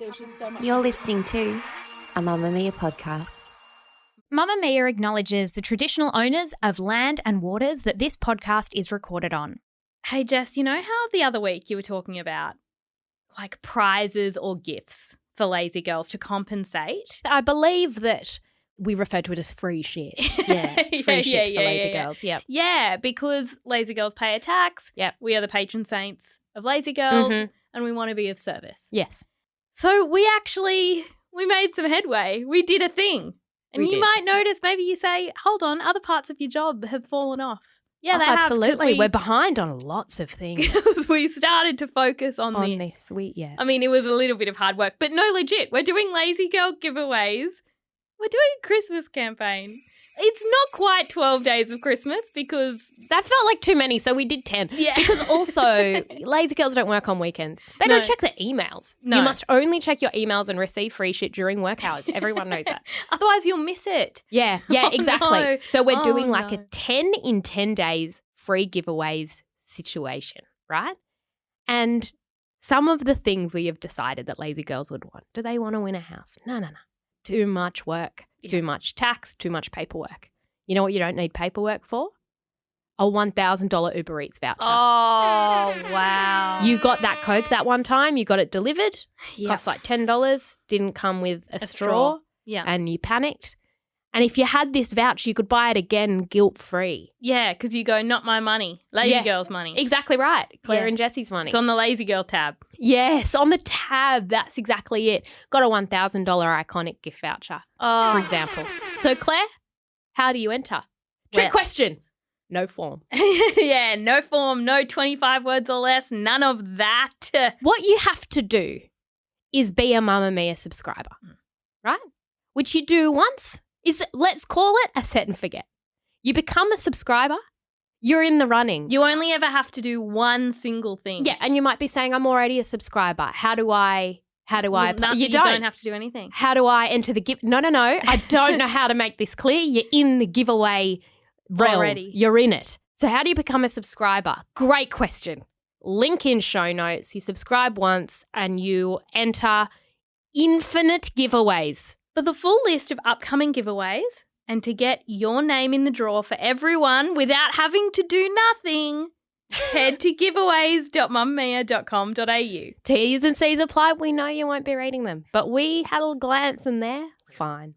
There's just so much. You're listening to a Mamamia podcast. Mamamia acknowledges the traditional owners of land and waters that this podcast is recorded on. Hey, Jess, you know how the other week you were talking about like prizes or gifts for lazy girls to compensate? I believe that we refer to it as free shit. Yeah, free shit for lazy girls. Yep. Yeah, because lazy girls pay a tax. Yep. We are the patron saints of lazy girls Mhm. and we want to be of service. Yes. So we made some headway. We did a thing. And We you did. might notice, maybe you say, hold on, other parts of your job have fallen off. Yeah, they have. 'cause absolutely. We're behind on lots of things. because we started to focus on on this. this week, yeah. I mean, it was a little bit of hard work, but no, legit. We're doing lazy girl giveaways. We're doing a Christmas campaign. It's not quite 12 days of Christmas because, That felt like too many, so we did 10. yeah. Because also, lazy girls don't work on weekends. They No. don't check their emails. No. You must only check your emails and receive free shit during work hours. Everyone knows that. Otherwise you'll miss it. Yeah, Oh, exactly. no. So we're Oh, doing like a no. 10 in 10 days free giveaways situation, right? And some of the things we have decided that lazy girls would want. Do they want to win a house? No. Too much work, too much tax, too much paperwork. You know what you don't need paperwork for? A $1,000 Uber Eats voucher. Oh, wow. You got that Coke that one time, you got it delivered, Yeah. cost like $10, didn't come with a straw, Yeah. and you panicked. And if you had this voucher, you could buy it again guilt-free. Yeah, because you go, not my money. Lazy Yeah. girl's money. Exactly right. Claire Yeah. and Jesse's money. It's on the lazy girl tab. Yes, on the tab. That's exactly it. Got a $1,000 iconic gift voucher, Oh. for example. So, Claire, how do you enter? Trick Well- question. No form. Yeah, no form, no 25 words or less, none of that. What you have to do is be a Mamamia subscriber, right? Which you do once. Let's call it a set and forget. You become a subscriber, you're in the running. You only ever have to do one single thing. Yeah, and you might be saying, I'm already a subscriber. How do I Well, apply? you don't have to do anything. How do I enter the give? No. I don't know how to make this clear. You're in the giveaway realm. Already. You're in it. So how do you become a subscriber? Great question. Link in show notes. You subscribe once and you enter infinite giveaways. For the full list of upcoming giveaways and to get your name in the draw for everyone without having to do nothing, head to giveaways.mamamia.com.au. T's and C's apply. We know you won't be reading them, but we had a glance in there. Fine.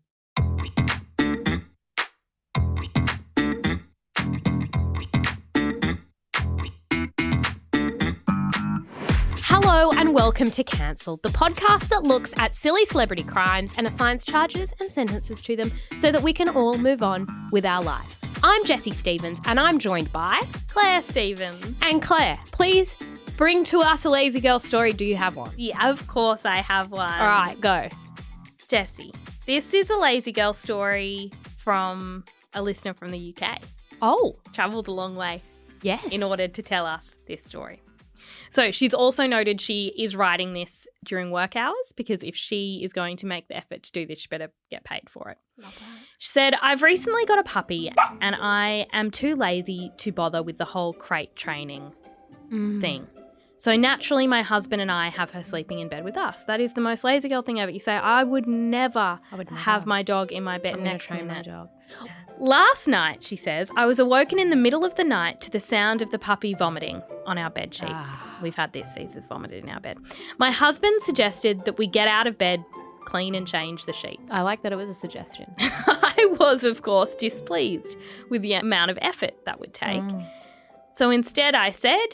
Hello and welcome to Cancelled, the podcast that looks at silly celebrity crimes and assigns charges and sentences to them so that we can all move on with our lives. I'm Jessie Stevens and I'm joined by... Claire Stevens. And Claire, please bring to us a lazy girl story. Do you have one? Yeah, of course I have one. All right, go. Jessie, this is a lazy girl story from a listener from the UK. Oh, Travelled a long way yes. in order to tell us this story. So she's also noted she is writing this during work hours because if she is going to make the effort to do this, she better get paid for it. She said, I've recently got a puppy and I am too lazy to bother with the whole crate training thing. So naturally, my husband and I have her sleeping in bed with us. That is the most lazy girl thing ever. You say, I would never have my dog in my bed next to me. dog. Last night, she says, I was awoken in the middle of the night to the sound of the puppy vomiting on our bed sheets. We've had this, Caesar's vomited in our bed. My husband suggested that we get out of bed, clean and change the sheets. I like that it was a suggestion. I was, of course, displeased with the amount of effort that would take. So instead I said,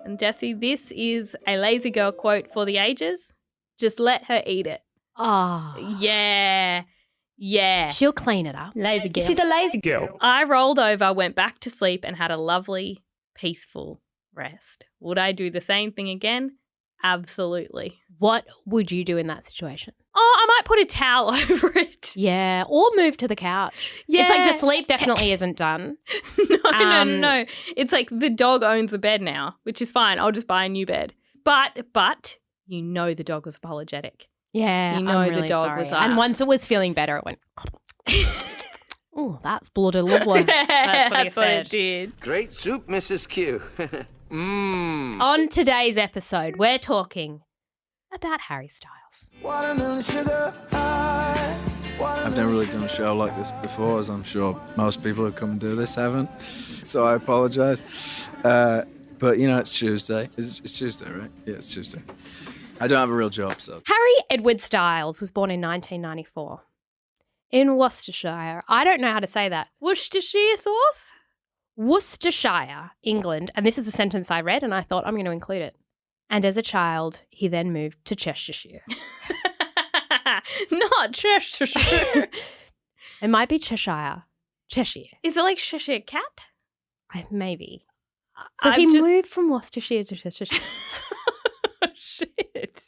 and Jessie, this is a lazy girl quote for the ages, just let her eat it. Oh. Yeah. She'll clean it up. Lazy girl. She's a lazy girl. I rolled over, went back to sleep and had a lovely, peaceful rest. Would I do the same thing again? Absolutely. What would you do in that situation? Oh, I might put a towel over it. Yeah, or move to the couch. Yeah. It's like the sleep definitely isn't done. No. It's like the dog owns the bed now, which is fine. I'll just buy a new bed. But you know the dog was apologetic. Yeah, You know I'm the really dog sorry. was up. And once it was feeling better, it went... Oh, that's bloody lovely. That's what it did. Great soup, Mrs. Q. On today's episode, we're talking about Harry Styles. Watermelon sugar high. I've never really done a show like this before, as I'm sure most people who come and do this haven't, so I apologise. But, you know, it's Tuesday. It's Tuesday, right? Yeah, it's Tuesday. I don't have a real job, so... Harry Edward Styles was born in 1994 in Worcestershire. I don't know how to say that. Worcestershire sauce? Worcestershire, England. And this is the sentence I read, and I thought I'm going to include it. And as a child, he then moved to Cheshire. Not Cheshire. It might be Cheshire. Cheshire. Is it like Cheshire cat? Maybe. So he moved from Worcestershire to Cheshire. Shit.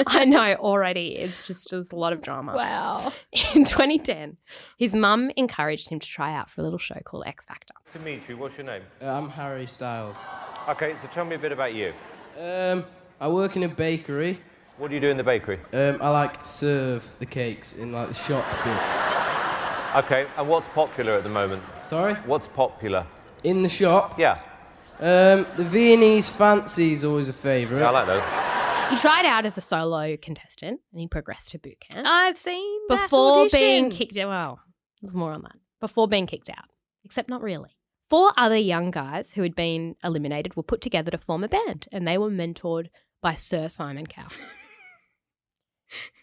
I know already. It's just there's a lot of drama. Wow. In 2010, his mum encouraged him to try out for a little show called X Factor. Dimitri, what's your name? I'm Harry Styles. Okay, so tell me a bit about you. I work in a bakery. What do you do in the bakery? I like serve the cakes in like the shop bit. Okay, and what's popular at the moment? Sorry? What's popular? In the shop? Yeah. The Viennese fancy is always a favourite. Yeah, I like those. He tried out as a solo contestant and he progressed to boot camp. I've seen that Before audition. being kicked out, well, there's more on that. Before being kicked out, except not really. 4 other young guys who had been eliminated were put together to form a band, and they were mentored by Sir Simon Cowell.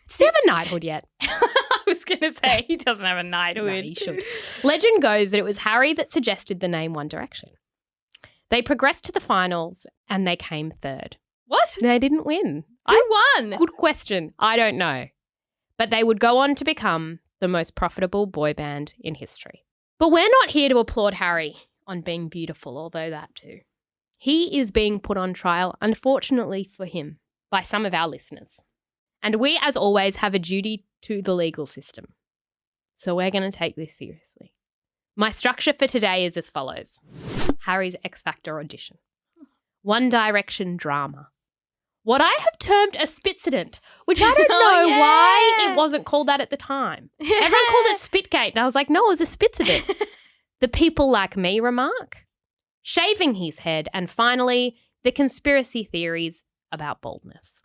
Does he have a knighthood yet? I was going to say, he doesn't have a knighthood. No, he should. Legend goes that it was Harry that suggested the name One Direction. They progressed to the finals and they came third. What? They didn't win. Who won? Good question. I don't know. But they would go on to become the most profitable boy band in history. But we're not here to applaud Harry on being beautiful, although that too. He is being put on trial, unfortunately for him, by some of our listeners. And we, as always, have a duty to the legal system. So we're going to take this seriously. My structure for today is as follows. Harry's X Factor audition. One Direction drama. What I have termed a spitcident, which I don't know why it wasn't called that at the time. Everyone called it Spitgate, and I was like, no, it was a spitcident. The People Like Me remark, shaving his head, and finally, the conspiracy theories about baldness.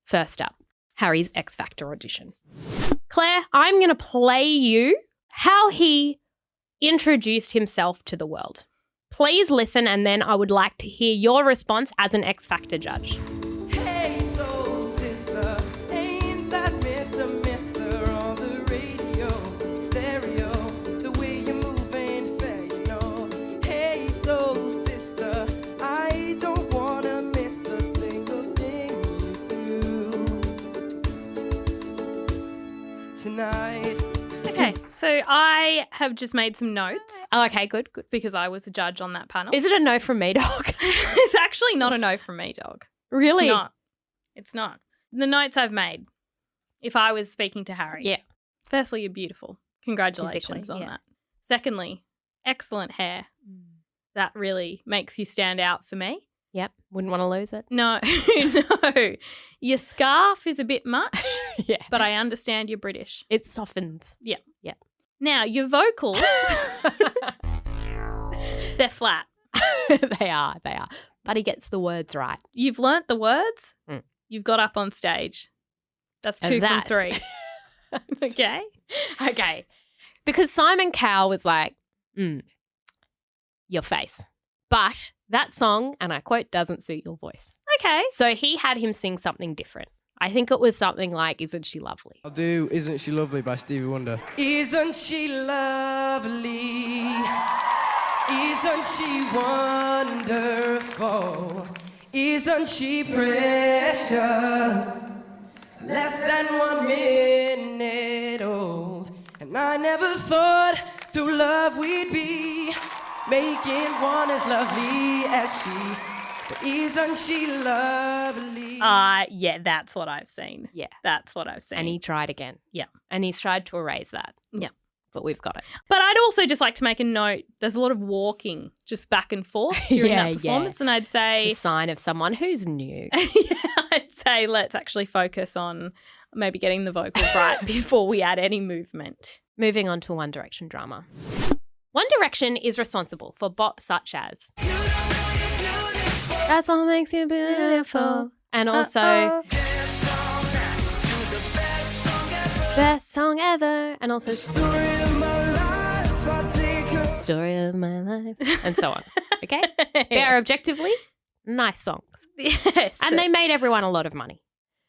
First up, Harry's X Factor audition. Claire, I'm going to play you how he introduced himself to the world. Please listen, and then I would like to hear your response as an X Factor judge. Hey, soul sister, ain't that Mr. on the radio, stereo, the way you move ain't fair, you know. Hey, soul sister, I don't wanna miss a single thing you do tonight. Okay, so I have just made some notes Oh, okay, good. because I was a judge on that panel. Is it a no from me, dog? It's actually not a no from me, dog. Really? It's not. It's not. The notes I've made, if I was speaking to Harry. Yeah. Firstly, you're beautiful. Congratulations Physically, on yeah. that. Secondly, excellent hair. That really makes you stand out for me. Yep. Wouldn't want to lose it. No, no. Your scarf is a bit much, Yeah. but I understand you're British. It softens. Now, your vocals, they're flat. They are. But he gets the words right. You've learnt the words. Mm. You've got up on stage. That's 2 That. from 3. Okay. Okay. Because Simon Cowell was like, your face. But that song, and I quote, doesn't suit your voice. Okay. So he had him sing something different. I think it was something like, Isn't She Lovely? I'll do Isn't She Lovely by Stevie Wonder. Isn't she lovely? Isn't she wonderful? Isn't she precious? Less than 1 minute old. And I never thought through love we'd be making one as lovely as she. But isn't she lovely? Yeah, that's what I've seen. Yeah. That's what I've seen. And he tried again. Yeah. And he's tried to erase that. Yeah. But we've got it. But I'd also just like to make a note, there's a lot of walking just back and forth during Yeah, that performance. And I'd say, It's a sign of someone who's new. I'd say let's actually focus on maybe getting the vocals right before we add any movement. Moving on to One Direction drama. One Direction is responsible for bops such as That's What Makes You Beautiful. And also Best song ever. And also Story of my life, I'll take her. Story of my life. And so on. Okay? They are objectively nice songs. Yes. And they made everyone a lot of money.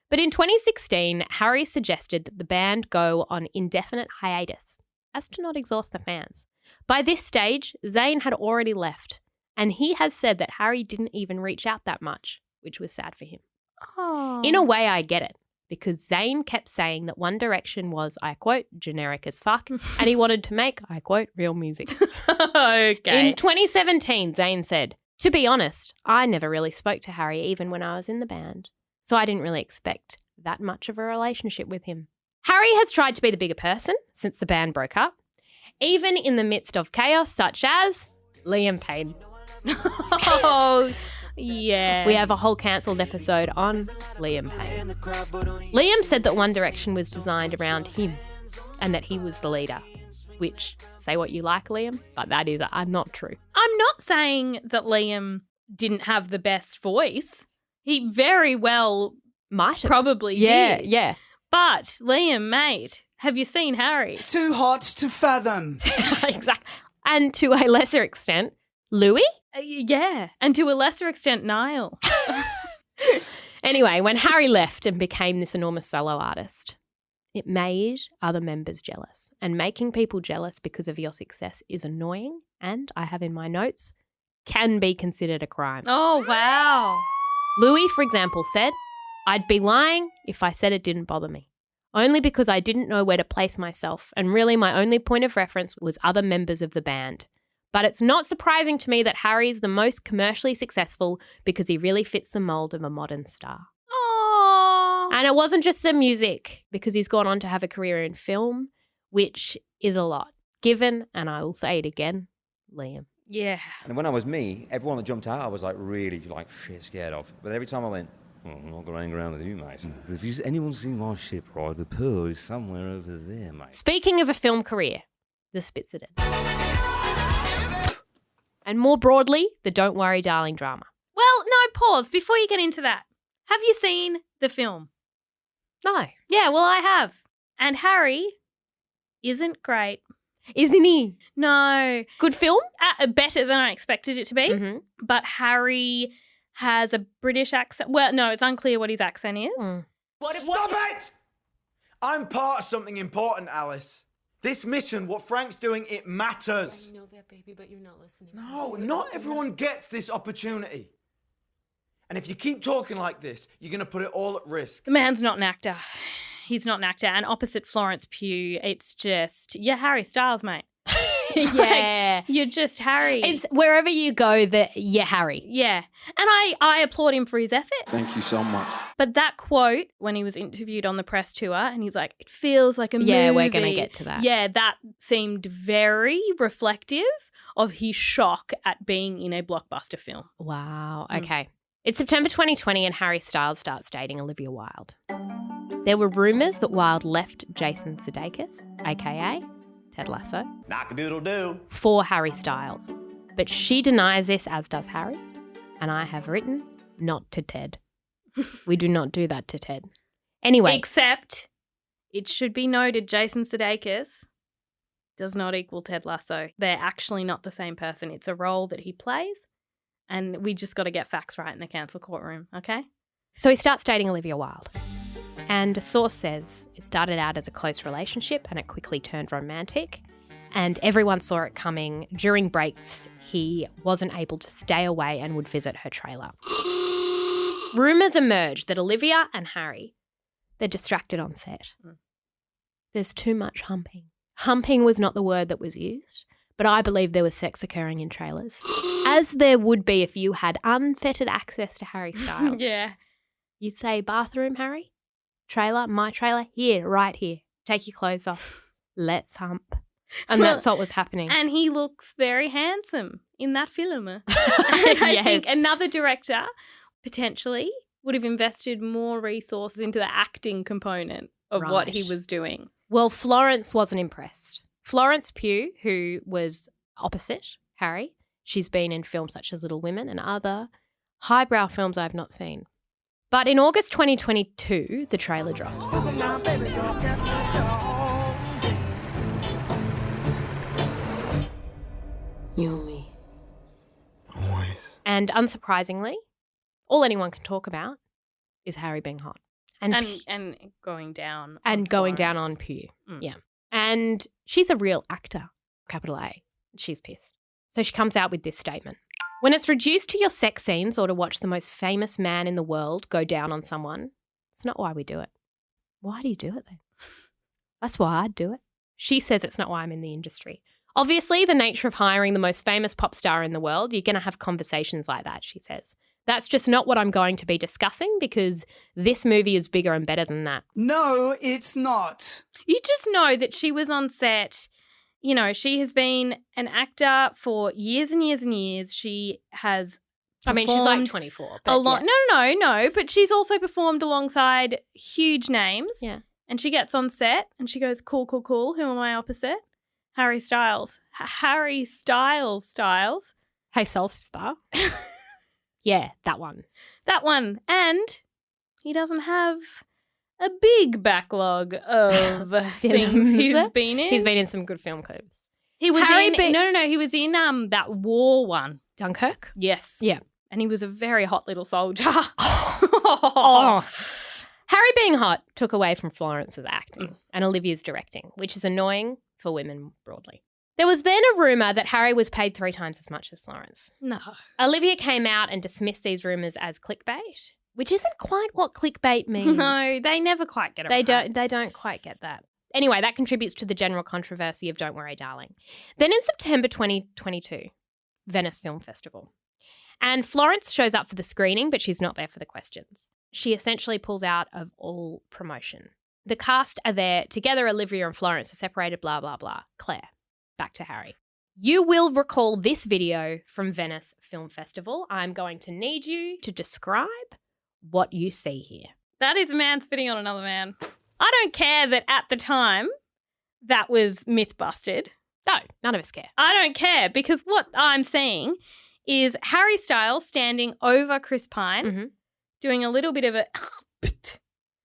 But in 2016, Harry suggested that the band go on indefinite hiatus as to not exhaust the fans. By this stage, Zayn had already left, and he has said that Harry didn't even reach out that much, which was sad for him. Oh. In a way, I get it, because Zayn kept saying that One Direction was, I quote, generic as fuck, and he wanted to make, I quote, real music. Okay. In 2017, Zayn said, "To be honest, I never really spoke to Harry even when I was in the band, so I didn't really expect that much of a relationship with him." Harry has tried to be the bigger person since the band broke up, even in the midst of chaos such as Liam Payne. Oh, yeah. We have a whole cancelled episode on Liam Payne. Liam said that One Direction was designed around him and that he was the leader, which, say what you like, Liam, but that is not true. I'm not saying that Liam didn't have the best voice. He very well Might have. probably Yeah, did. yeah. But Liam, mate, have you seen Harry? Too hot to fathom. Exactly. And to a lesser extent, Louis? Yeah. And to a lesser extent, Niall. Anyway, when Harry left and became this enormous solo artist, it made other members jealous. And making people jealous because of your success is annoying and, I have in my notes, can be considered a crime. Oh, wow. Louis, for example, said, "I'd be lying if I said it didn't bother me. Only because I didn't know where to place myself, and really my only point of reference was other members of the band. But it's not surprising to me that Harry's the most commercially successful because he really fits the mold of a modern star." Oh. And it wasn't just the music, because he's gone on to have a career in film, which is a lot. Given, and I will say it again, Liam. Yeah. And when I was me, everyone that jumped out, I was like really shit scared of. But every time I went, I'm not going to hang around with you, mate. If anyone's seen my ship, right, the pearl is somewhere over there, mate. Speaking of a film career, the Spitzer did. And more broadly, the Don't Worry Darling drama. Well, no, pause. Before you get into that, have you seen the film? No. Yeah, well, I have. And Harry isn't great. Isn't he? No. Good film? Better than I expected it to be. Mm-hmm. But Harry has a British accent. Well, no, it's unclear what his accent is. Mm. Stop it! I'm part of something important, Alice. This mission, what Frank's doing, it matters. I know that, baby, but you're not listening. No, not everyone gets this opportunity. And if you keep talking like this, you're going to put it all at risk. The man's not an actor. He's not an actor. And opposite Florence Pugh, it's just, you're Harry Styles, mate. Yeah. You're just Harry. It's wherever you go, you're Harry. Yeah. And I applaud him for his effort. Thank you so much. But that quote, when he was interviewed on the press tour, and he's like, it feels like a movie. Yeah, we're going to get to that. Yeah, that seemed very reflective of his shock at being in a blockbuster film. Wow. Okay. It's September 2020 and Harry Styles starts dating Olivia Wilde. There were rumours that Wilde left Jason Sudeikis, a.k.a. Ted Lasso, Knock-a-doodle-doo. for Harry Styles. But she denies this, as does Harry. And I have written, not to Ted. We do not do that to Ted. Anyway. Except, it should be noted, Jason Sudeikis does not equal Ted Lasso. They're actually not the same person. It's a role that he plays, and we just got to get facts right in the council courtroom, okay? So he starts dating Olivia Wilde. And a source says it started out as a close relationship and it quickly turned romantic. And everyone saw it coming. During breaks, he wasn't able to stay away and would visit her trailer. Rumours emerged that Olivia and Harry, they're distracted on set. There's too much humping. Humping was not the word that was used, but I believe there was sex occurring in trailers. As there would be if you had unfettered access to Harry Styles. Yeah. You'd say, bathroom, Harry? Trailer, my trailer? Here, right here. Take your clothes off. Let's hump. And Well, that's what was happening. And he looks very handsome in that film. And I Yes. think another director potentially would have invested more resources into the acting component of what he Right. was doing. Well, Florence wasn't impressed. Florence Pugh, who was opposite Harry, she's been in films such as Little Women and other highbrow films I've not seen. But in August 2022, the trailer drops. You and me. Always. And unsurprisingly, all anyone can talk about is Harry being hot. And going down. And on going down Florence. on Pew. Mm. Yeah. And she's a real actor, capital A. She's pissed. So she comes out with this statement. When it's reduced to your sex scenes or to watch the most famous man in the world go down on someone, it's not why we do it. Why do you do it then? That's why I'd do it. She says it's not why I'm in the industry. Obviously, the nature of hiring the most famous pop star in the world, you're going to have conversations like that, she says. That's just not what I'm going to be discussing because this movie is bigger and better than that. No, it's not. You just know that she was on set. You know, she has been an actor for years and years and years. She has I mean, she's like performed 24. a lot. Yeah. No. But she's also performed alongside huge names. Yeah. And she gets on set and she goes, cool. Who am I opposite? Harry Styles. Harry Styles. Hey, Soul Sister. Yeah, that one. That one. And he doesn't have a big backlog of things he's been in. He's been in some good film clips. He was Harry in no. He was in that war one, Dunkirk. Yes. Yeah. And he was a very hot little soldier. Oh. Harry being hot took away from Florence's acting and Olivia's directing, which is annoying for women broadly. There was then a rumour that Harry was paid 3 times as much as Florence. No. Olivia came out and dismissed these rumours as clickbait, which isn't quite what clickbait means. No, they never quite get it. They don't quite get that. Anyway, that contributes to the general controversy of Don't Worry, Darling. Then in September 2022, Venice Film Festival. And Florence shows up for the screening, but she's not there for the questions. She essentially pulls out of all promotion. The cast are there together. Olivia and Florence are separated, blah, blah, blah. Claire, back to Harry. You will recall this video from Venice Film Festival. I'm going to need you to describe what you see here. That is a man spitting on another man. I don't care that at the time that was myth busted. No, none of us care. I don't care because what I'm seeing is Harry Styles standing over Chris Pine, doing a little bit of a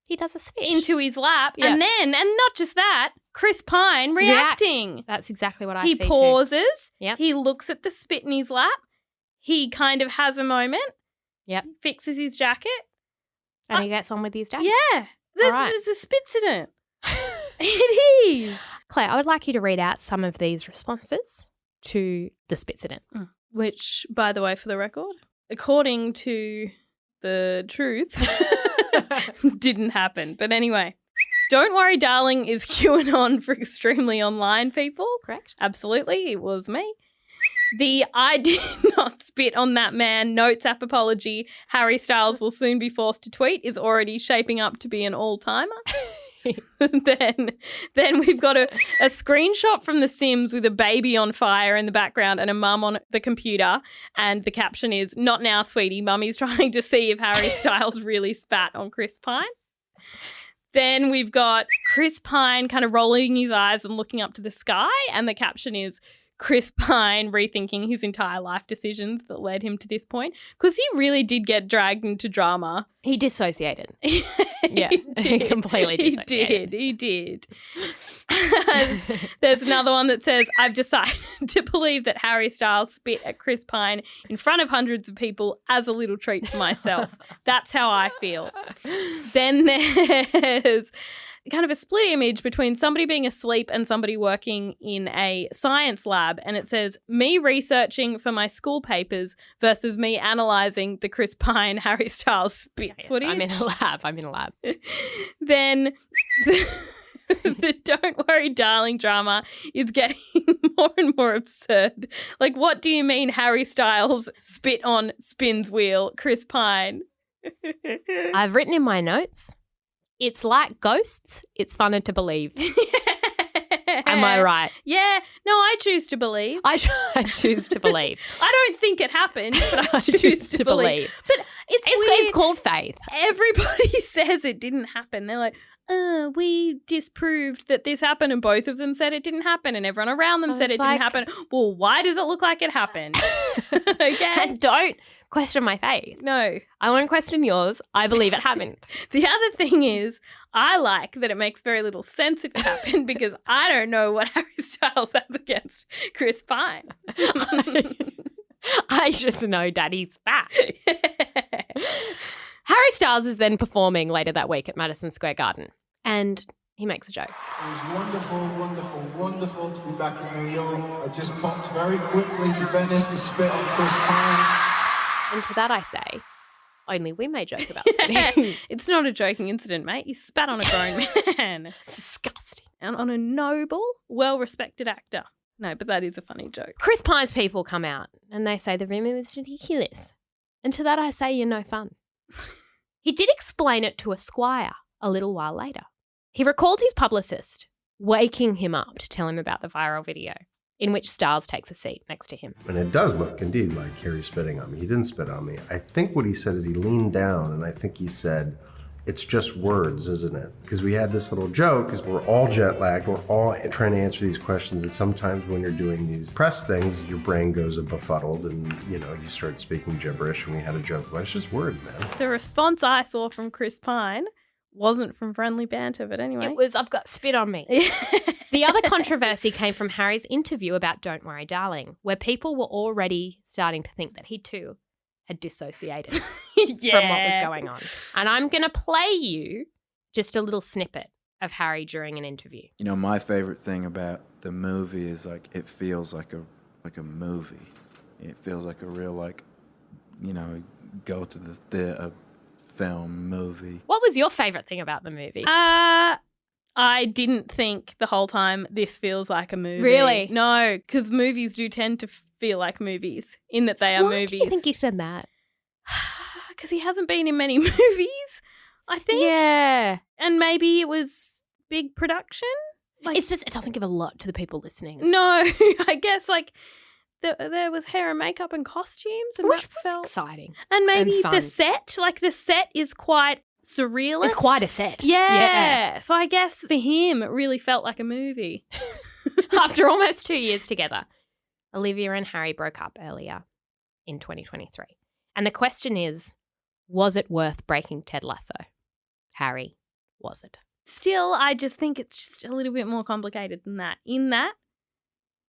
he does a spit into his lap, and not just that, Chris Pine reacting. Reacts. That's exactly what I see. He pauses. Yep. He looks at the spit in his lap. He kind of has a moment. Yep. Fixes his jacket. And he gets on with his jacket. Yeah. There's a spitsident. It is. Claire, I would like you to read out some of these responses to the spitsident. Which, by the way, for the record, according to the truth, didn't happen. But anyway, Don't Worry, Darling is QAnon for extremely online people. Correct. Absolutely. It was me. The I did not spit on that man notes app apology Harry Styles will soon be forced to tweet is already shaping up to be an all-timer. Then we've got a screenshot from The Sims with a baby on fire in the background and a mum on the computer, and the caption is, "Not now, sweetie. Mummy's trying to see if Harry Styles really spat on Chris Pine." Then we've got Chris Pine kind of rolling his eyes and looking up to the sky, and the caption is, Chris Pine rethinking his entire life decisions that led him to this point. Because he really did get dragged into drama. He dissociated. Yeah, he completely dissociated. He did. There's another one that says, I've decided to believe that Harry Styles spit at Chris Pine in front of hundreds of people as a little treat for myself. That's how I feel. Then there's kind of a split image between somebody being asleep and somebody working in a science lab, and it says, me researching for my school papers versus me analysing the Chris Pine Harry Styles spit footage. I'm in a lab. Then the Don't Worry, Darling drama is getting more and more absurd. Like, what do you mean Harry Styles spit on Spin's wheel, Chris Pine? I've written in my notes, it's like ghosts. It's funner to believe. Am I right? Yeah. No, I choose to believe. I choose to believe. I don't think it happened, but I choose to believe. But It's called faith. Everybody says it didn't happen. They're like, we disproved that this happened, and both of them said it didn't happen, and everyone around them said it didn't happen. Well, why does it look like it happened? Okay. And don't question my faith. No. I won't question yours. I believe it happened. The other thing is, I like that it makes very little sense if it happened because I don't know what Harry Styles has against Chris Pine. I just know Daddy's back. Harry Styles is then performing later that week at Madison Square Garden, and he makes a joke. It was wonderful, wonderful, wonderful to be back in New York. I just popped very quickly to Venice to spit on Chris Pine. And to that I say, only we may joke about spitting. It's not a joking incident, mate. You spat on a grown man. It's disgusting. And on a noble, well-respected actor. No, but that is a funny joke. Chris Pine's people come out and they say the rumor was ridiculous. And to that I say you're no fun. He did explain it to Esquire a little while later. He recalled his publicist waking him up to tell him about the viral video in which Styles takes a seat next to him. And it does look indeed like Harry spitting on me. He didn't spit on me. I think what he said is he leaned down and I think he said, it's just words, isn't it? Because we had this little joke, because we're all jet lagged, we're all trying to answer these questions, and sometimes when you're doing these press things, your brain goes befuddled and, you start speaking gibberish, and we had a joke. Well, it's just words, man. The response I saw from Chris Pine wasn't from friendly banter, but anyway. It was, I've got spit on me. The other controversy came from Harry's interview about Don't Worry, Darling, where people were already starting to think that he too had dissociated from what was going on. And I'm going to play you just a little snippet of Harry during an interview. My favorite thing about the movie is it feels like a movie. It feels like a real go to the theater film movie. What was your favorite thing about the movie? I didn't think the whole time this feels like a movie. Really? No, because movies do tend to feel like movies in that they are movies. Why do you think he said that? Because he hasn't been in many movies, I think. Yeah. And maybe it was big production. It's just, it doesn't give a lot to the people listening. No, I guess there was hair and makeup and costumes. And which was exciting. And maybe and the set, the set is quite surrealist. It's quite a set. Yeah. So I guess for him, it really felt like a movie. After almost 2 years together, Olivia and Harry broke up earlier in 2023. And the question is, was it worth breaking Ted Lasso? Harry, was it? Still, I just think it's just a little bit more complicated than that. In that,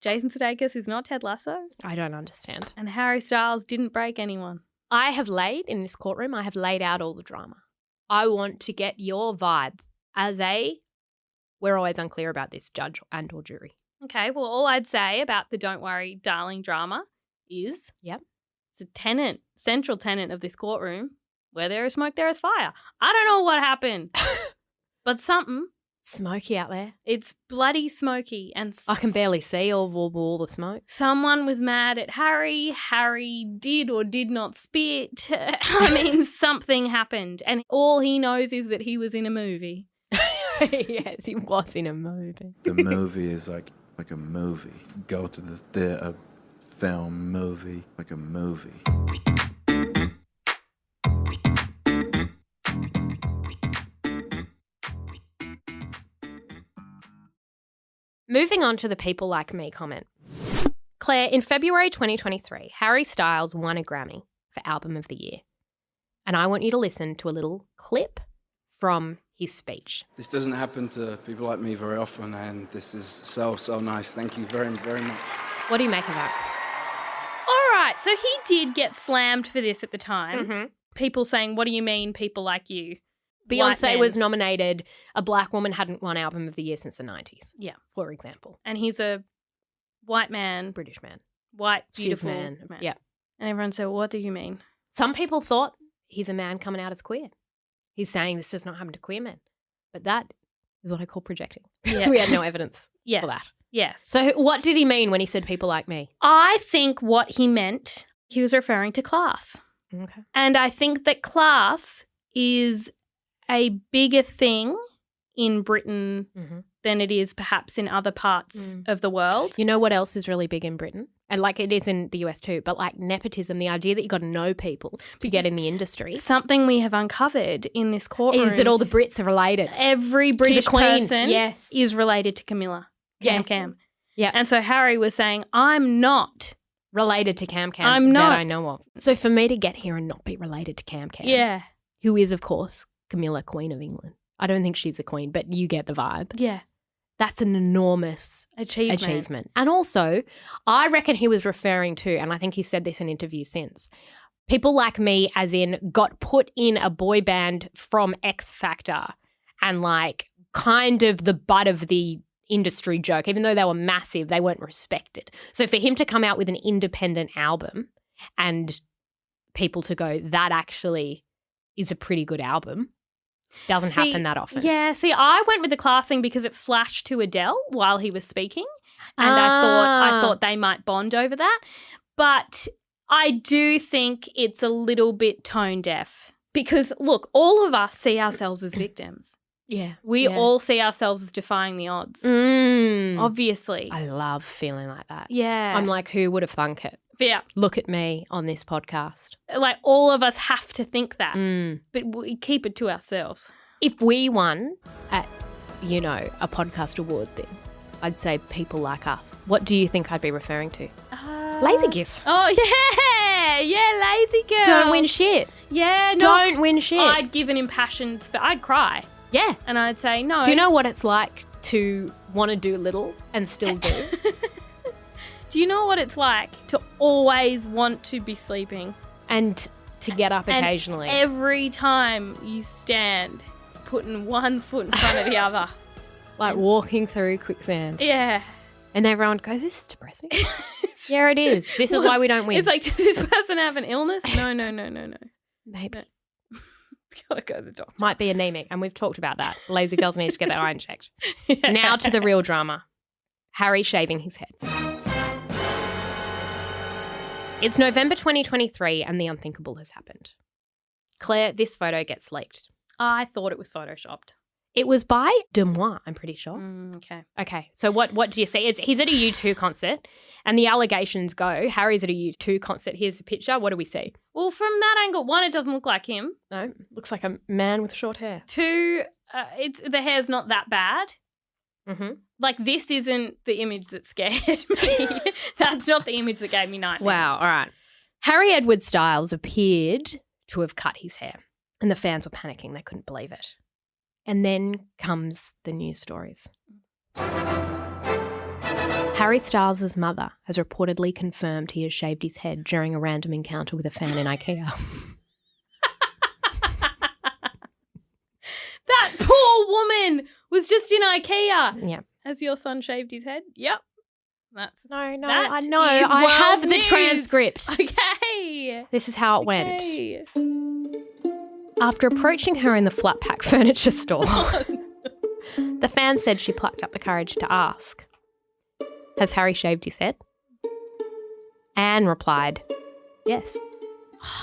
Jason Sudeikis is not Ted Lasso. I don't understand. And Harry Styles didn't break anyone. I have laid out all the drama. I want to get your vibe as we're always unclear about this, judge and or jury. Okay, well, all I'd say about the Don't Worry, Darling drama is it's a central tenet of this courtroom. Where there is smoke, there is fire. I don't know what happened, but something. Smoky out there. It's bloody smoky. And I can barely see all the smoke. Someone was mad at Harry. Harry did or did not spit. I mean, something happened. And all he knows is that he was in a movie. Yes, he was in a movie. The movie is like a movie. Go to the theater film movie, like a movie. Moving on to the people like me comment. Claire, in February 2023, Harry Styles won a Grammy for Album of the Year. And I want you to listen to a little clip from his speech. This doesn't happen to people like me very often, and this is so nice. Thank you very, very much. What do you make of that? All right, so he did get slammed for this at the time. Mm-hmm. People saying, what do you mean, people like you? Beyonce was nominated. A black woman hadn't won Album of the Year since the 90s. Yeah. For example. And he's a white man. British man. White, beautiful man. Yeah. And everyone said, what do you mean? Some people thought he's a man coming out as queer. He's saying this does not happen to queer men. But that is what I call projecting. Because we had no evidence for that. Yes. So what did he mean when he said people like me? I think what he meant, he was referring to class. Okay. And I think that class is a bigger thing in Britain than it is perhaps in other parts of the world. You know what else is really big in Britain? And like it is in the US too, but like nepotism, the idea that you got to know people to get in the industry. Something we have uncovered in this courtroom is that all the Brits are related. Every British to the Queen. person Yes. is related to Camilla. Yeah. Cam. Yeah. And so Harry was saying, I'm not related to Cam I'm not. that I know of. So for me to get here and not be related to Cam, Yeah. who is, of course, Camilla, Queen of England. I don't think she's a queen, but you get the vibe. Yeah. That's an enormous achievement. And also, I reckon he was referring to, and I think he said this in interviews since, people like me, as in got put in a boy band from X Factor and like kind of the butt of the industry joke. Even though they were massive, they weren't respected. So for him to come out with an independent album and people to go, that actually is a pretty good album, doesn't happen that often. Yeah, I went with the class thing because it flashed to Adele while he was speaking, and I thought they might bond over that. But I do think it's a little bit tone deaf because, look, all of us see ourselves as victims. Yeah. We all see ourselves as defying the odds, obviously. I love feeling like that. Yeah. I'm like, who would have thunk it? Yeah. Look at me on this podcast. Like all of us have to think that, but we keep it to ourselves. If we won at, a podcast award thing, I'd say people like us. What do you think I'd be referring to? Lazy gifts. Oh, yeah, lazy girl. Don't win shit. Yeah, no. Don't win shit. I'd give an impassioned, I'd cry. Yeah. And I'd say no. Do you know what it's like to want to do little and still do? Do you know what it's like to always want to be sleeping? And to get up occasionally. And every time you stand, it's putting one foot in front of the other. Like walking through quicksand. Yeah. And everyone goes, this is depressing. Yeah, it is. This is why we don't win. It's like, does this person have an illness? No. Maybe. Gotta go to the doctor. Might be anemic, and we've talked about that. Lazy girls need to get their iron checked. Yeah. Now to the real drama. Harry shaving his head. It's November 2023 and the unthinkable has happened. Claire, this photo gets leaked. I thought it was photoshopped. It was by Demois, I'm pretty sure. Okay. So what do you see? He's at a U2 concert and the allegations go, Harry's at a U2 concert. Here's the picture. What do we see? Well, from that angle, one, it doesn't look like him. No, looks like a man with short hair. Two, the hair's not that bad. Mm-hmm. Like, this isn't the image that scared me. That's not the image that gave me nightmares. Wow, all right. Harry Edward Styles appeared to have cut his hair and the fans were panicking. They couldn't believe it. And then comes the news stories. Harry Styles' mother has reportedly confirmed he has shaved his head during a random encounter with a fan in IKEA. That poor woman was just in IKEA. Yeah. Has your son shaved his head? Yep. No, that I know. is I world have the news. transcript. Okay. This is how it went. After approaching her in the flat pack furniture store, the fan said she plucked up the courage to ask, has Harry shaved his head? Anne replied, yes.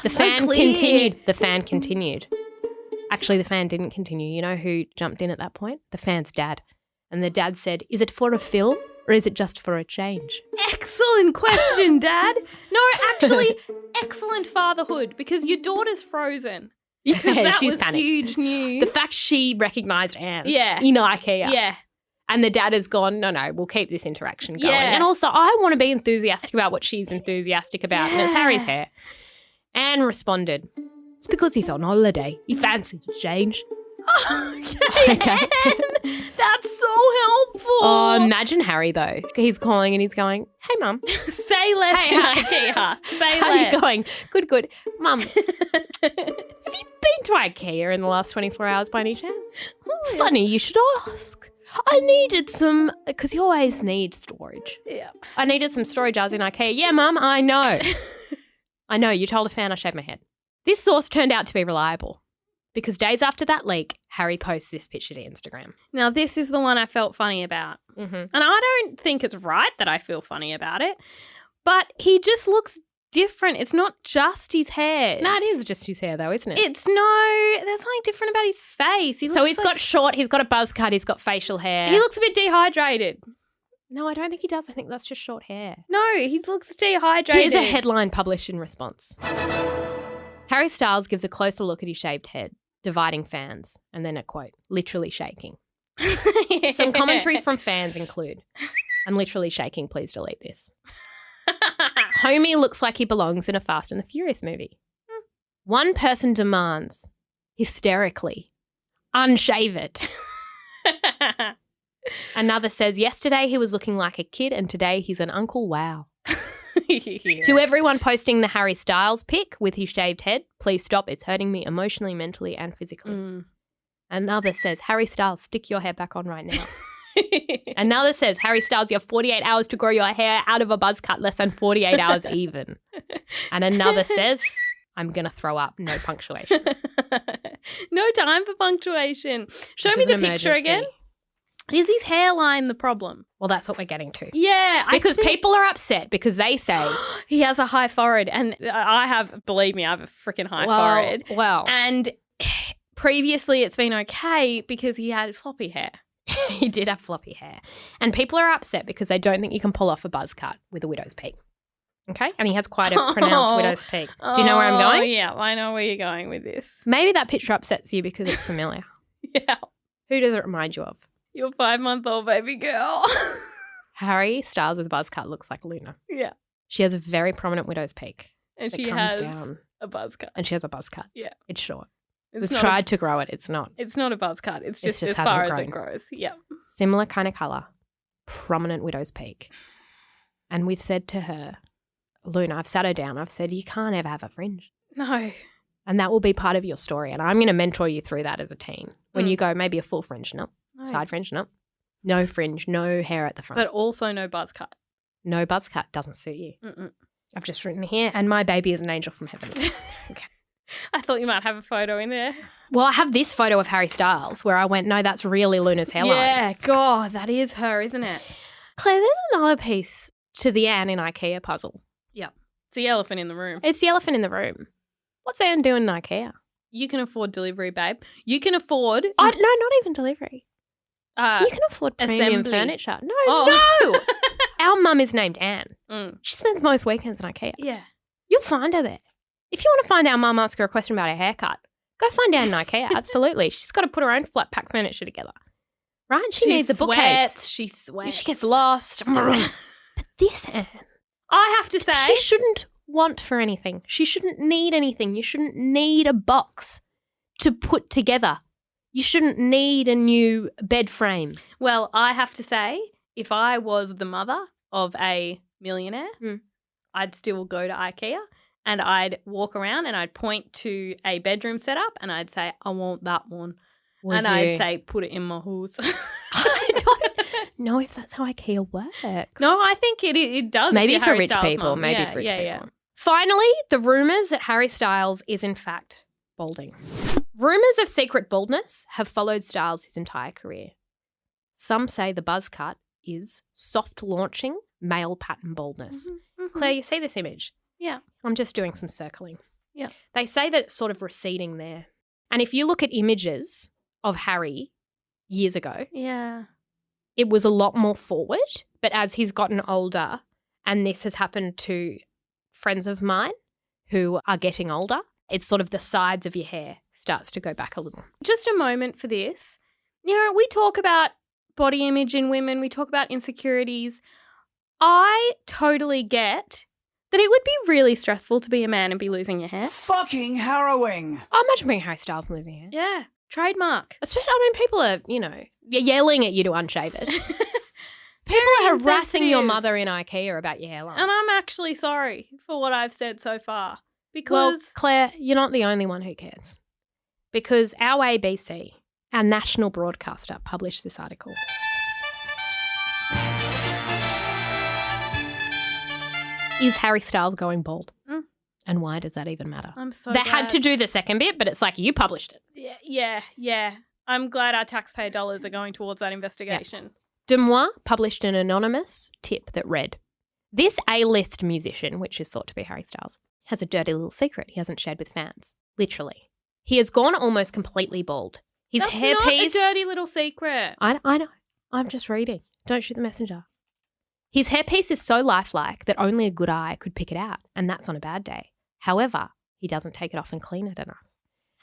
The fan continued. Actually, the fan didn't continue. You know who jumped in at that point? The fan's dad. And the dad said, is it for a film or is it just for a change? Excellent question, Dad. No, actually, excellent fatherhood because your daughter's frozen. Because that she's was panicked. huge news. The fact she recognised Anne Yeah. in IKEA. Yeah. And the dad has gone, no, we'll keep this interaction going. Yeah. And also, I want to be enthusiastic about what she's enthusiastic about, and it's Harry's hair. Anne responded, it's because he's on holiday. He fancies a change. Okay. Anne, that's so helpful. Oh, imagine Harry, though. He's calling and he's going, hey, Mum. Say less Hey, in hi. IKEA. Say How less. are you going? Good. Mum, have you been to IKEA in the last 24 hours by any chance? Funny, you should ask. I needed some, because you always need storage. Yeah. I needed some storage. I was in IKEA. Yeah, Mum, I know. I know, you told a fan I shaved my head. This source turned out to be reliable because days after that leak, Harry posts this picture to Instagram. Now, this is the one I felt funny about. Mm-hmm. And I don't think it's right that I feel funny about it, but he just different. It's not just his hair. No, it is just his hair though, isn't it? There's something different about his face. So he's got short, he's got a buzz cut, he's got facial hair. He looks a bit dehydrated. No, I don't think he does. I think that's just short hair. No, he looks dehydrated. Here's a headline published in response. Harry Styles gives a closer look at his shaved head, dividing fans, and then a quote, literally shaking. Some commentary from fans include, I'm literally shaking, please delete this. Homie looks like he belongs in a Fast and the Furious movie. One person demands, hysterically, unshave it. Another says, yesterday he was looking like a kid and today he's an uncle, wow. To everyone posting the Harry Styles pic with his shaved head, please stop, it's hurting me emotionally, mentally and physically. Another says, Harry Styles, stick your hair back on right now. Another says, Harry Styles, you have 48 hours to grow your hair out of a buzz cut, less than 48 hours even. And another says, I'm going to throw up, no punctuation. No time for punctuation. Show me the picture again. Is his hairline the problem? Well, that's what we're getting to. Yeah. Because people are upset because they say he has a high forehead. And believe me, I have a freaking high forehead. Well. And previously it's been okay because he had floppy hair. He did have floppy hair. And people are upset because they don't think you can pull off a buzz cut with a widow's peak. Okay? And he has quite a pronounced widow's peak. Do you know where I'm going? Yeah, I know where you're going with this. Maybe that picture upsets you because it's familiar. Yeah. Who does it remind you of? Your 5-month-old baby girl. Harry Styles with a buzz cut looks like Luna. Yeah. She has a very prominent widow's peak. And she comes has down. a buzz cut. And she has a buzz cut. Yeah. It's short. It's We've tried to grow it. It's not. It's not a buzz cut. It's just as hasn't far as grown. it grows. Yeah. Similar kind of colour. Prominent widow's peak. And we've said to her, Luna, I've sat her down. I've said, you can't ever have a fringe. No. And that will be part of your story. And I'm going to mentor you through that as a teen. When you go, maybe a full fringe, no. Side fringe, no. No fringe, no hair at the front. But also no buzz cut. No buzz cut doesn't suit you. Mm-mm. I've just written here, and my baby is an angel from heaven. Okay. I thought you might have a photo in there. Well, I have this photo of Harry Styles where I went, no, that's really Luna's hairline. Yeah, God, that is her, isn't it? Claire, there's another piece to the Anne in IKEA puzzle. Yeah. It's the elephant in the room. It's the elephant in the room. What's Anne doing in IKEA? You can afford delivery, babe. You can afford... No, not even delivery. You can afford premium assembly. furniture. No. Our mum is named Anne. She spends most weekends in IKEA. Yeah. You'll find her there. If you want to find our mum, ask her a question about her haircut, go find Anne in IKEA. Absolutely. She's got to put her own flat pack furniture together. Right? She needs a bookcase. She sweats. She gets lost. But this Anne, I have to say... she shouldn't want for anything. She shouldn't need anything. You shouldn't need a box to put together. You shouldn't need a new bed frame. Well, I have to say, if I was the mother of a millionaire, I'd still go to IKEA and I'd walk around and I'd point to a bedroom setup and I'd say, I want that one. I'd say, put it in my house. I don't know if that's how IKEA works. No, I think it does. Maybe if for you're Harry rich Styles' people. mum. Maybe for rich people. Finally, the rumours that Harry Styles is in fact balding. Rumours of secret baldness have followed Styles his entire career. Some say the buzz cut is soft launching male pattern baldness. Claire, you see this image? Yeah. I'm just doing some circling. Yeah. They say that it's sort of receding there. And if you look at images of Harry years ago, it was a lot more forward. But as he's gotten older, and this has happened to friends of mine who are getting older, it's sort of the sides of your hair starts to go back a little. Just a moment for this. You know, we talk about body image in women. We talk about insecurities. I totally get that it would be really stressful to be a man and be losing your hair. Fucking harrowing. I imagine being Harry Styles and losing hair. Yeah. Trademark. I mean, people are, yelling at you to unshave it. People are harassing your mother in IKEA about your hairline. And I'm actually sorry for what I've said so far. Because... Well, Claire, you're not the only one who cares. Because our ABC, our national broadcaster, published this article. Is Harry Styles going bald? And why does that even matter? I'm so They glad. had to do the second bit, but it's like you published it. Yeah. I'm glad our taxpayer dollars are going towards that investigation. Demois published an anonymous tip that read, this A-list musician, which is thought to be Harry Styles, has a dirty little secret he hasn't shared with fans. Literally. He has gone almost completely bald. His That's hairpiece... not a dirty little secret. I know. I'm just reading. Don't shoot the messenger. His hairpiece is so lifelike that only a good eye could pick it out, and that's on a bad day. However, he doesn't take it off and clean it enough.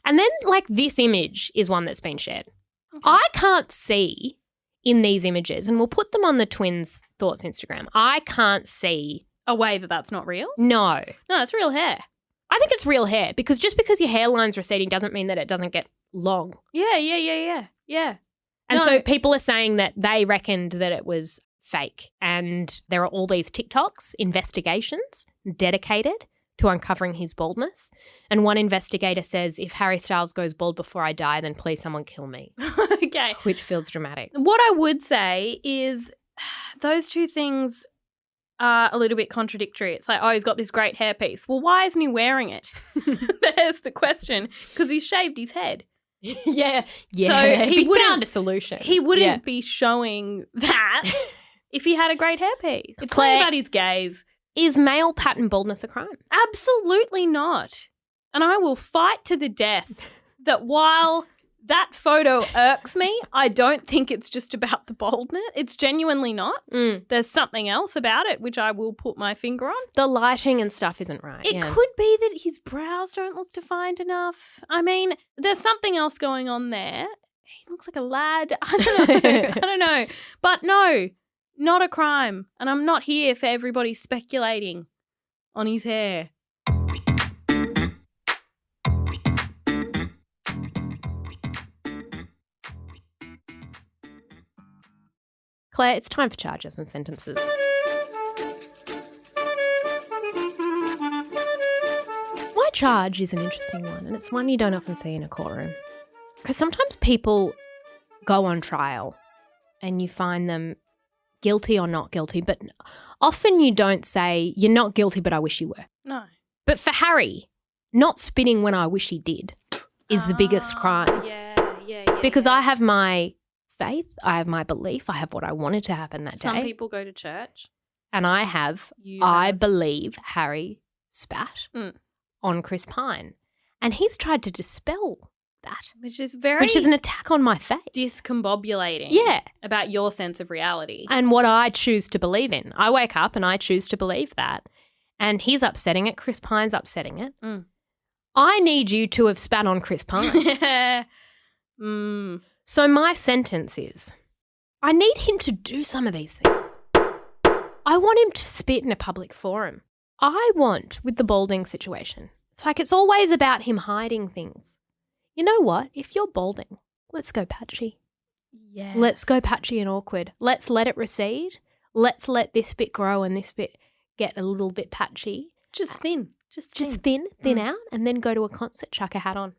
And then, like, this image is one that's been shared. Okay. I can't see in these images, and we'll put them on the Twins Thoughts Instagram, I can't see a way that that's not real? No. No, it's real hair. I think it's real hair because just because your hairline's receding doesn't mean that it doesn't get long. Yeah. And so people are saying that they reckoned that it was fake, and there are all these TikToks, investigations dedicated to uncovering his baldness. And one investigator says, if Harry Styles goes bald before I die, then please someone kill me. Okay. Which feels dramatic. What I would say is those two things are a little bit contradictory. It's like, oh, he's got this great hairpiece. Well, why isn't he wearing it? There's the question. Because he shaved his head. Yeah. So he found a solution. He wouldn't be showing that if he had a great hairpiece. It's Claire, not about his gaze. Is male pattern baldness a crime? Absolutely not. And I will fight to the death that while that photo irks me, I don't think it's just about the baldness. It's genuinely not. There's something else about it which I will put my finger on. The lighting and stuff isn't right. It could be that his brows don't look defined enough. I mean, there's something else going on there. He looks like a lad. I don't know. But no, not a crime. And I'm not here for everybody speculating on his hair. Claire, it's time for charges and sentences. My charge is an interesting one, and it's one you don't often see in a courtroom. Because sometimes people go on trial and you find them guilty or not guilty, but often you don't say, you're not guilty, but I wish you were. No. But for Harry, not spitting when I wish he did is the biggest crime. Yeah. Because I have my faith, I have my belief, I have what I wanted to happen that day. Some people go to church. And I believe Harry spat on Chris Pine. And he's tried to dispel that. Which is an attack on my faith. Discombobulating. Yeah. About your sense of reality. And what I choose to believe in. I wake up and I choose to believe that. And he's upsetting it. Chris Pine's upsetting it. I need you to have spat on Chris Pine. So my sentence is, I need him to do some of these things. I want him to spit in a public forum. I want, with the balding situation, it's like it's always about him hiding things. You know what? If you're balding, let's go patchy. Yes. Let's go patchy and awkward. Let's let it recede. Let's let this bit grow and this bit get a little bit patchy. Just thin. Just thin out, and then go to a concert, chuck a hat on.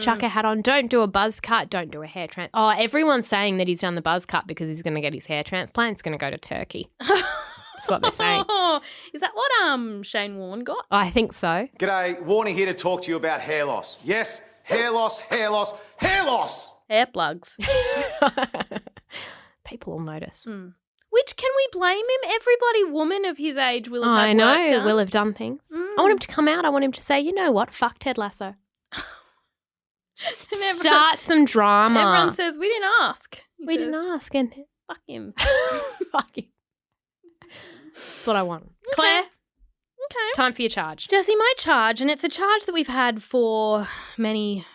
Chuck a hat on. Don't do a buzz cut. Don't do a hair transplant. Oh, everyone's saying that he's done the buzz cut because he's going to get his hair transplant. He's going to go to Turkey. That's what they're saying. Is that what Shane Warne got? I think so. G'day, Warner here to talk to you about hair loss. Yes, hair loss, hair loss, hair loss! Hair plugs. People will notice. Which, can we blame him? Every bloody woman of his age will have had work done. Will have done things. I want him to come out. I want him to say, you know what? Fuck Ted Lasso. Start some drama. Everyone says, we didn't ask. We didn't ask. And fuck him. Fuck him. That's what I want. Okay. Claire? Okay. Time for your charge. Jessie, my charge, and it's a charge that we've had for many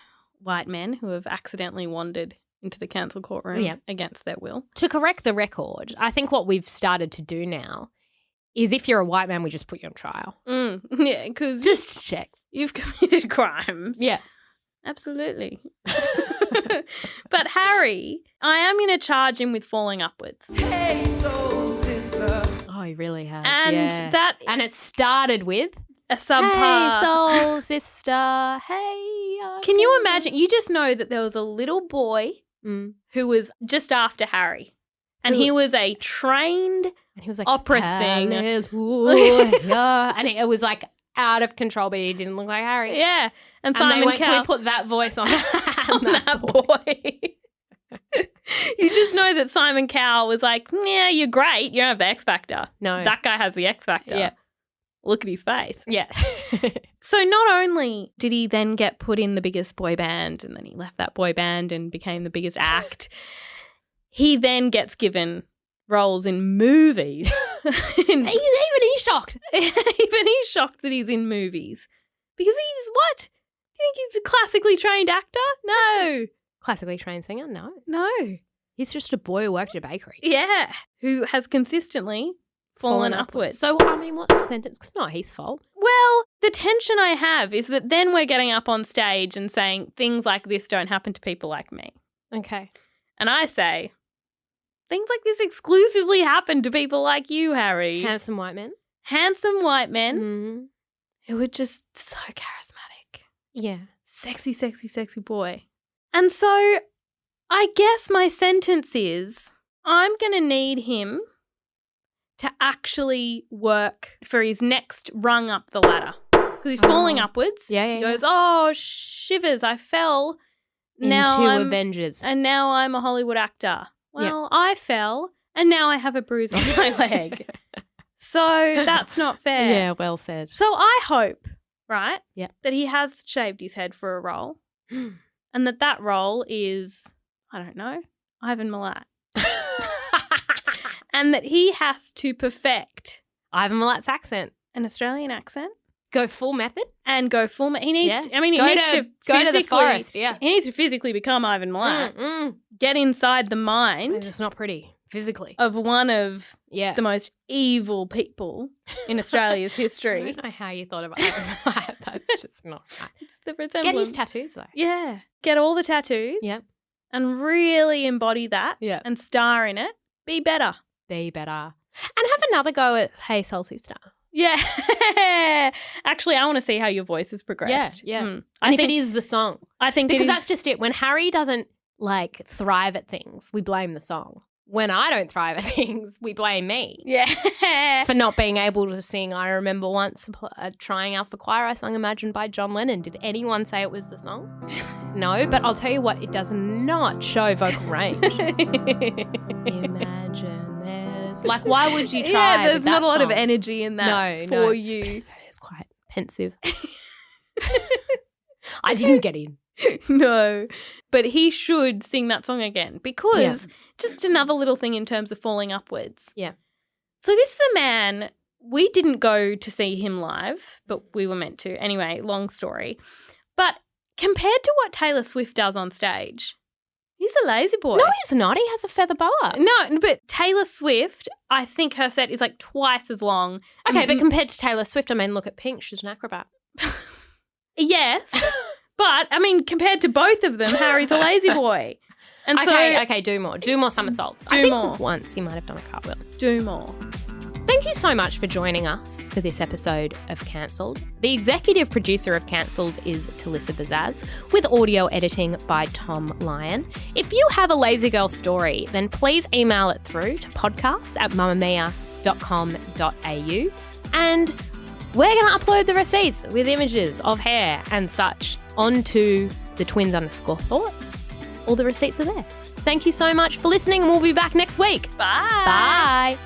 white men who have accidentally wandered into the council courtroom against their will. To correct the record, I think what we've started to do now is if you're a white man, we just put you on trial. Yeah, because just check. You've committed crimes. Yeah. Absolutely. But Harry, I am going to charge him with falling upwards. Hey, soul sister. Oh, he really has. And it started with a subpar. Hey, soul sister. Hey. Can you imagine? You just know that there was a little boy who was just after Harry. And he was a trained and he was like, opera singer. And it was like out of control, but he didn't look like Harry. Yeah. And Simon went, Cowell. Can we put that voice on, that boy? You just know that Simon Cowell was like, yeah, you're great. You don't have the X Factor. No. That guy has the X Factor. Yeah. Look at his face. Yeah. So not only did he then get put in the biggest boy band and then he left that boy band and became the biggest act, he then gets given roles in movies. Even he's shocked. Even he's shocked that he's in movies. Because he's what? Do you think he's a classically trained actor? No. Classically trained singer? No. No. He's just a boy who worked at a bakery. Yeah. Who has consistently fallen upwards. So, I mean, what's the sentence? 'Cause it's not his fault. Well, the tension I have is that then we're getting up on stage and saying things like this don't happen to people like me. Okay. And I say, things like this exclusively happen to people like you, Harry. Handsome white men. Handsome white men Mm-hmm. who are just so charismatic. Yeah. Sexy, sexy, sexy boy. And so I guess my sentence is I'm going to need him to actually work for his next rung up the ladder. Because he's falling upwards. Yeah. He goes, oh, shivers, I fell. Now Into I'm Avengers. And now I'm a Hollywood actor. Well, I fell and now I have a bruise on my leg. So that's not fair. Yeah, well said. So I hope, right, Yeah. that he has shaved his head for a role and that role is, I don't know, Ivan Milat. And that he has to perfect Ivan Milat's accent. an Australian accent. Go full method? And go full. He needs. Yeah. I mean, he Go needs to- to go to the physically. forest, yeah. He needs to physically become Ivan Milat. Mm. Get inside the mind It's not pretty. Physically. of one of Yeah. the most evil people in Australia's I history. don't know how you thought about Ivan Milat. That's just not right. It's the Get resemblance. his tattoos, though. Yeah. Get all the tattoos. Yep. And really embody that. Yeah. And star in it. Be better. Be better. And have another go at Hey Soul Sister. Yeah. Actually, I want to see how your voice has progressed. Yeah. Mm. And if it is the song. I think Because it is. that's just it. When Harry doesn't, like, thrive at things, we blame the song. When I don't thrive at things, we blame me. Yeah. For not being able to sing. I remember once trying out for choir, I sung Imagine by John Lennon. Did anyone say it was the song? No, but I'll tell you what, it does not show vocal range. Imagine there's... Like, why would you try Yeah, there's with that not a lot of song? energy in that No. for you. It's quite pensive. I didn't get in. No, but he should sing that song again because just another little thing in terms of falling upwards. Yeah. So this is a man, we didn't go to see him live, but we were meant to. Anyway, long story. But compared to what Taylor Swift does on stage, he's a lazy boy. No, he's not. He has a feather boa. No, but Taylor Swift, I think her set is like twice as long. Okay, but compared to Taylor Swift, I mean, look at Pink. She's an acrobat. Yes. But, I mean, compared to both of them, Harry's a lazy boy. And Okay, do more. Do more somersaults. Do I think more. once he might have done a cartwheel. do more. Thank you so much for joining us for this episode of Cancelled. The executive producer of Cancelled is Talissa Bazaz, with audio editing by Thom Lyon. If you have a lazy girl story, then please email it through to podcast@mamamia.com.au, and we're going to upload the receipts with images of hair and such onto the twins_thoughts. All the receipts are there. Thank you so much for listening, and we'll be back next week. Bye. Bye.